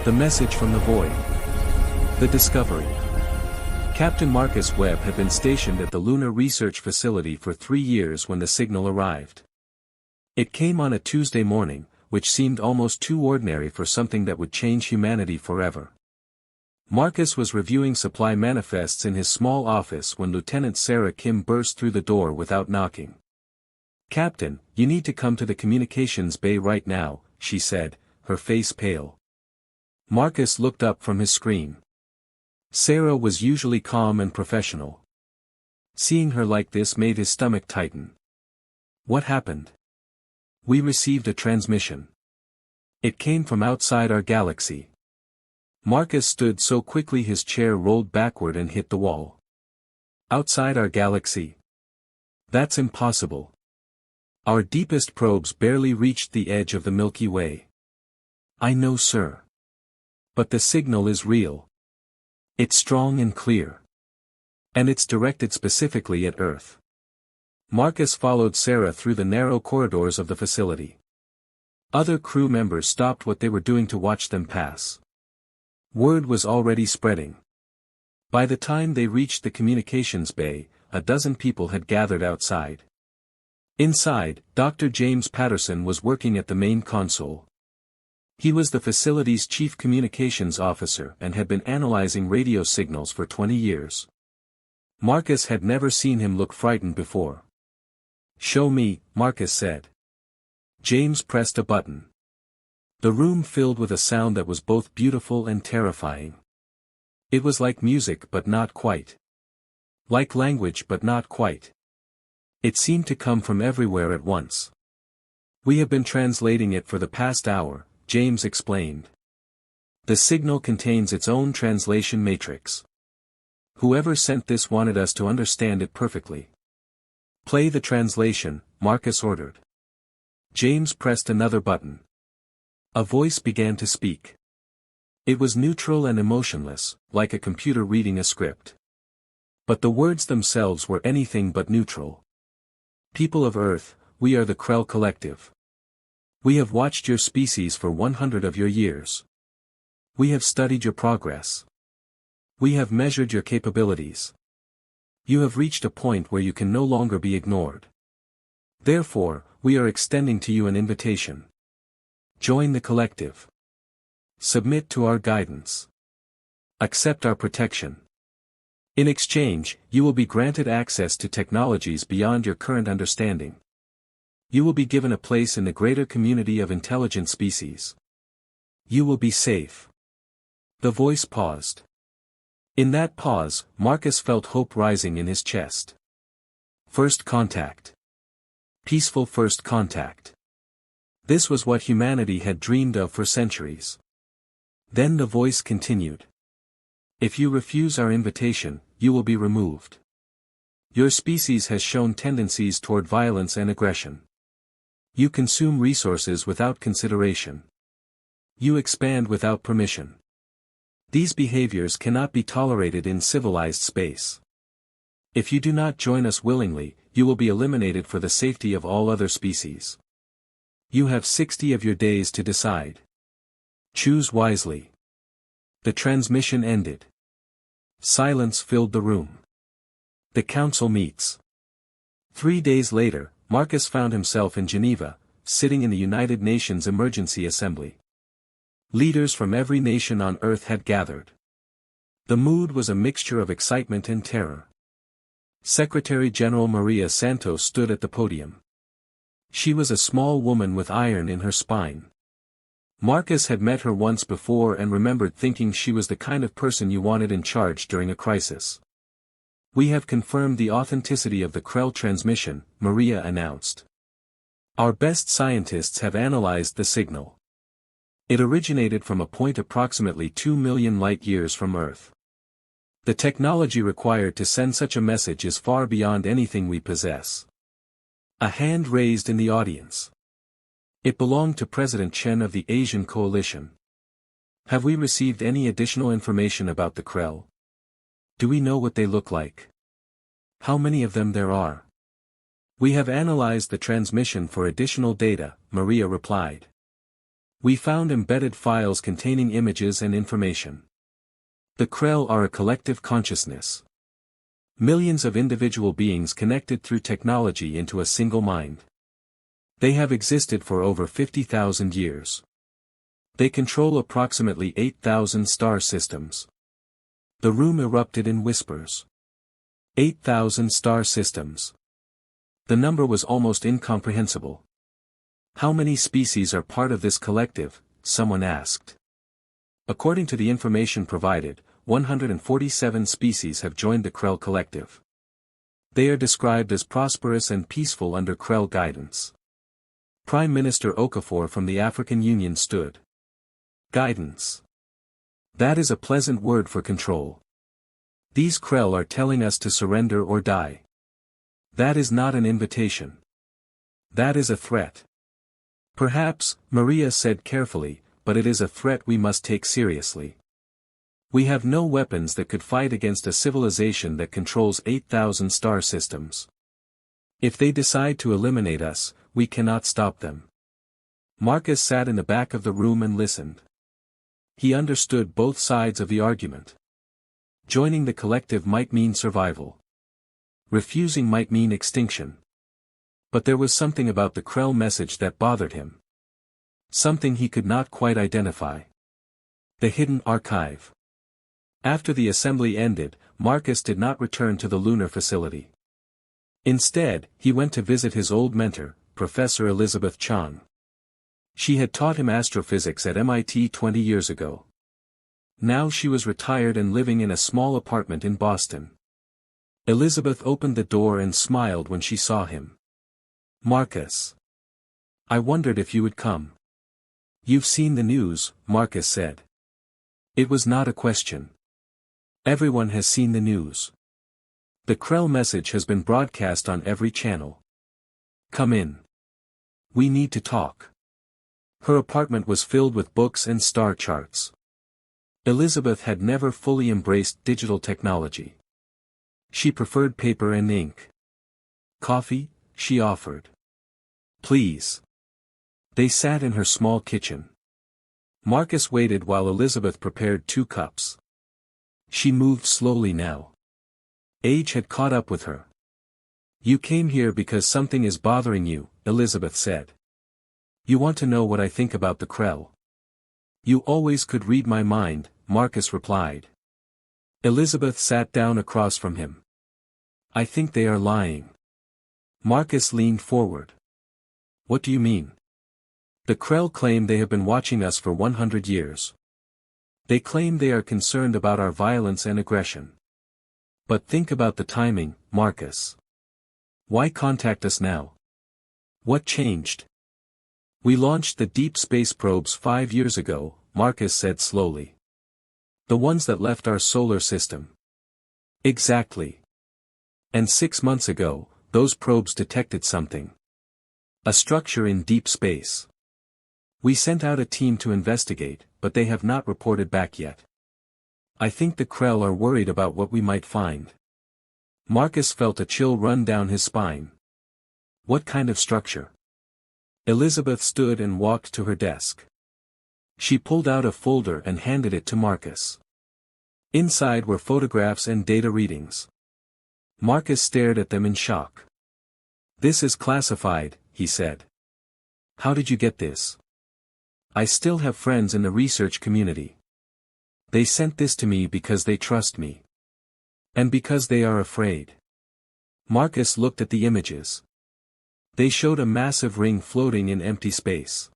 The message from the void. The discovery. Captain Marcus Webb had been stationed at the Lunar Research Facility for 3 years when the signal arrived. It came on a Tuesday morning, which seemed almost too ordinary for something that would change humanity forever. Marcus was reviewing supply manifests in his small office when Lieutenant Sarah Kim burst through the door without knocking. "Captain, you need to come to the communications bay right now," she said, her face pale. Marcus looked up from his screen. Sarah was usually calm and professional. Seeing her like this made his stomach tighten. "What happened?" "We received a transmission. It came from outside our galaxy." Marcus stood so quickly his chair rolled backward and hit the wall. "Outside our galaxy? That's impossible. Our deepest probes barely reached the edge of the Milky Way." "I know, sir. But the signal is real. It's strong and clear. And it's directed specifically at Earth." Marcus followed Sarah through the narrow corridors of the facility. Other crew members stopped what they were doing to watch them pass. Word was already spreading. By the time they reached the communications bay, a dozen people had gathered outside. Inside, Dr. James Patterson was working at the main console. He was the facility's chief communications officer and had been analyzing radio signals for 20 years. Marcus had never seen him look frightened before. "Show me," Marcus said. James pressed a button. The room filled with a sound that was both beautiful and terrifying. It was like music but not quite. Like language but not quite. It seemed to come from everywhere at once. "We have been translating it for the past hour," James explained. "The signal contains its own translation matrix. Whoever sent this wanted us to understand it perfectly." "Play the translation," Marcus ordered. James pressed another button. A voice began to speak. It was neutral and emotionless, like a computer reading a script. But the words themselves were anything but neutral. "People of Earth, we are the Krell Collective. We have watched your species for 100 of your years. We have studied your progress. We have measured your capabilities. You have reached a point where you can no longer be ignored. Therefore, we are extending to you an invitation. Join the collective. Submit to our guidance. Accept our protection. In exchange, you will be granted access to technologies beyond your current understanding. You will be given a place in the greater community of intelligent species. You will be safe." The voice paused. In that pause, Marcus felt hope rising in his chest. First contact. Peaceful first contact. This was what humanity had dreamed of for centuries. Then the voice continued. "If you refuse our invitation, you will be removed. Your species has shown tendencies toward violence and aggression. You consume resources without consideration. You expand without permission. These behaviors cannot be tolerated in civilized space. If you do not join us willingly, you will be eliminated for the safety of all other species. You have 60 of your days to decide. Choose wisely." The transmission ended. Silence filled the room. The council meets. 3 days later, Marcus found himself in Geneva, sitting in the United Nations Emergency Assembly. Leaders from every nation on Earth had gathered. The mood was a mixture of excitement and terror. Secretary General Maria Santos stood at the podium. She was a small woman with iron in her spine. Marcus had met her once before and remembered thinking she was the kind of person you wanted in charge during a crisis. "We have confirmed the authenticity of the Krell transmission," Maria announced. "Our best scientists have analyzed the signal. It originated from a point approximately 2 million light-years from Earth. The technology required to send such a message is far beyond anything we possess." A hand raised in the audience. It belonged to President Chen of the Asian Coalition. "Have we received any additional information about the Krell? Do we know what they look like? How many of them there are?" "We have analyzed the transmission for additional data," Maria replied. We found embedded files containing images and information. The Krell are a collective consciousness. Millions of individual beings connected through technology into a single mind. They have existed for over 50,000 years. They control approximately 8,000 star systems. The room erupted in whispers. 8,000 star systems. The number was almost incomprehensible. How many species are part of this collective? Someone asked. According to the information provided, 147 species have joined the Krell collective. They are described as prosperous and peaceful under Krell guidance. Prime Minister Okafor from the African Union stood. Guidance. That is a pleasant word for control. These Krell are telling us to surrender or die. That is not an invitation. That is a threat. Perhaps, Maria said carefully, but it is a threat we must take seriously. We have no weapons that could fight against a civilization that controls 8,000 star systems. If they decide to eliminate us, we cannot stop them. Marcus sat in the back of the room and listened. He understood both sides of the argument. Joining the collective might mean survival. Refusing might mean extinction. But there was something about the Krell message that bothered him. Something he could not quite identify. The hidden archive. After the assembly ended, Marcus did not return to the lunar facility. Instead, he went to visit his old mentor, Professor Elizabeth Chang. She had taught him astrophysics at MIT 20 years ago. Now she was retired and living in a small apartment in Boston. Elizabeth opened the door and smiled when she saw him. Marcus. I wondered if you would come. You've seen the news, Marcus said. It was not a question. Everyone has seen the news. The Krell message has been broadcast on every channel. Come in. We need to talk. Her apartment was filled with books and star charts. Elizabeth had never fully embraced digital technology. She preferred paper and ink. Coffee, she offered. Please. They sat in her small kitchen. Marcus waited while Elizabeth prepared 2 cups. She moved slowly now. Age had caught up with her. You came here because something is bothering you, Elizabeth said. You want to know what I think about the Krell. You always could read my mind, Marcus replied. Elizabeth sat down across from him. I think they are lying. Marcus leaned forward. What do you mean? The Krell claim they have been watching us for 100 years. They claim they are concerned about our violence and aggression. But think about the timing, Marcus. Why contact us now? What changed? We launched the deep space probes 5 years ago, Marcus said slowly. The ones that left our solar system. Exactly. And 6 months ago, those probes detected something. A structure in deep space. We sent out a team to investigate, but they have not reported back yet. I think the Krell are worried about what we might find. Marcus felt a chill run down his spine. What kind of structure? Elizabeth stood and walked to her desk. She pulled out a folder and handed it to Marcus. Inside were photographs and data readings. Marcus stared at them in shock. This is classified, he said. How did you get this? I still have friends in the research community. They sent this to me because they trust me. And because they are afraid. Marcus looked at the images. They showed a massive ring floating in empty space.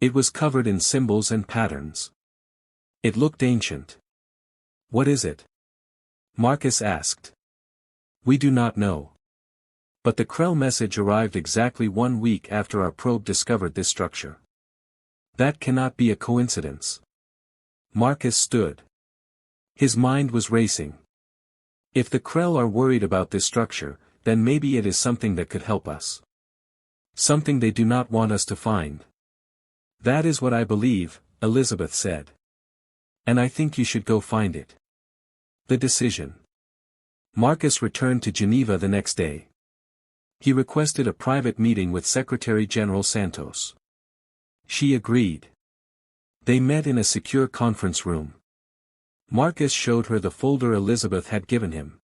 It was covered in symbols and patterns. It looked ancient. What is it? Marcus asked. We do not know. But the Krell message arrived exactly 1 week after our probe discovered this structure. That cannot be a coincidence. Marcus stood. His mind was racing. If the Krell are worried about this structure, then maybe it is something that could help us. Something they do not want us to find. That is what I believe, Elizabeth said. And I think you should go find it. The decision. Marcus returned to Geneva the next day. He requested a private meeting with Secretary General Santos. She agreed. They met in a secure conference room. Marcus showed her the folder Elizabeth had given him.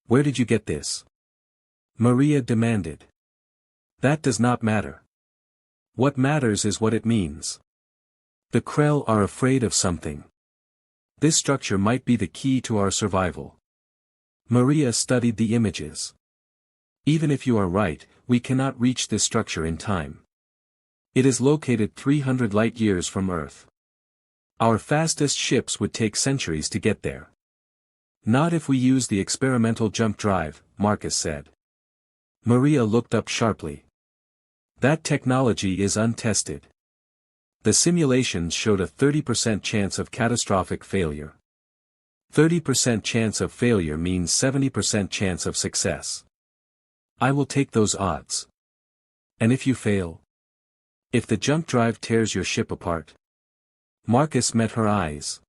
"Where did you get this?" Maria demanded. "That does not matter. What matters is what it means. The Krell are afraid of something. This structure might be the key to our survival." Maria studied the images. "Even if you are right, we cannot reach this structure in time. It is located 300 light-years from Earth. Our fastest ships would take centuries to get there." "Not if we use the experimental jump drive," Marcus said. Maria looked up sharply. "That technology is untested. The simulations showed a 30% chance of catastrophic failure. 30% chance of failure means 70% chance of success. I will take those odds." "And if you fail? If the jump drive tears your ship apart?" Marcus met her eyes.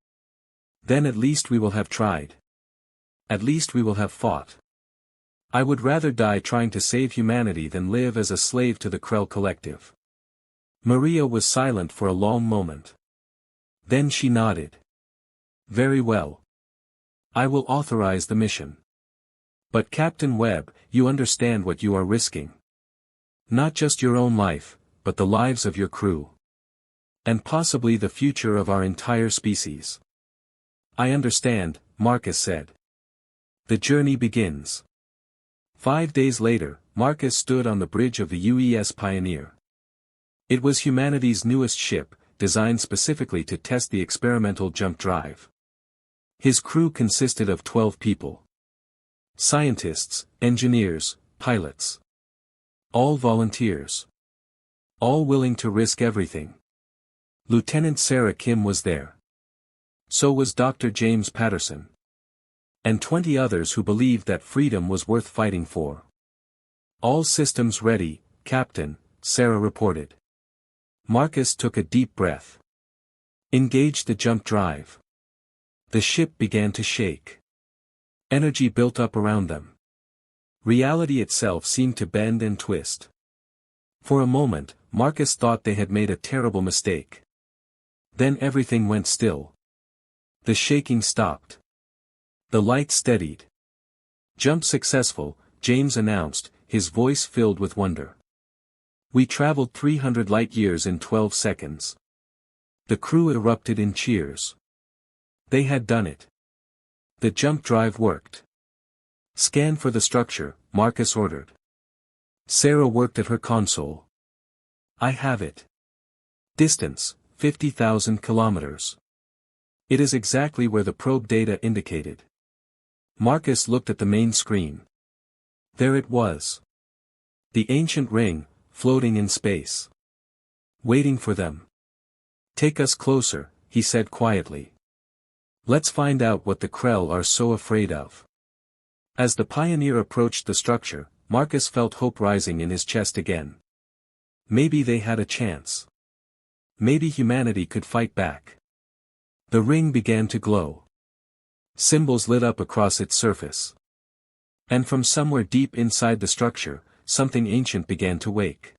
"Then at least we will have tried. At least we will have fought. I would rather die trying to save humanity than live as a slave to the Krell Collective." Maria was silent for a long moment. Then she nodded. "Very well. I will authorize the mission. But Captain Webb, you understand what you are risking. Not just your own life, but the lives of your crew. And possibly the future of our entire species." "I understand," Marcus said. "The journey begins." 5 days later, Marcus stood on the bridge of the UES Pioneer. It was humanity's newest ship, designed specifically to test the experimental jump drive. His crew consisted of 12 people. Scientists, engineers, pilots. All volunteers. All willing to risk everything. Lieutenant Sarah Kim was there. So was Dr. James Patterson. And 20 others who believed that freedom was worth fighting for. "All systems ready, Captain," Sarah reported. Marcus took a deep breath. "Engage the jump drive." The ship began to shake. Energy built up around them. Reality itself seemed to bend and twist. For a moment, Marcus thought they had made a terrible mistake. Then everything went still. The shaking stopped. The light steadied. "Jump successful," James announced, his voice filled with wonder. "We traveled 300 light-years in 12 seconds. The crew erupted in cheers. They had done it. The jump drive worked. "Scan for the structure," Marcus ordered. Sarah worked at her console. "I have it. Distance, 50,000 kilometers. It is exactly where the probe data indicated." Marcus looked at the main screen. There it was. The ancient ring, floating in space. Waiting for them. "Take us closer," he said quietly. "Let's find out what the Krell are so afraid of." As the Pioneer approached the structure, Marcus felt hope rising in his chest again. Maybe they had a chance. Maybe humanity could fight back. The ring began to glow. Symbols lit up across its surface. And from somewhere deep inside the structure, something ancient began to wake.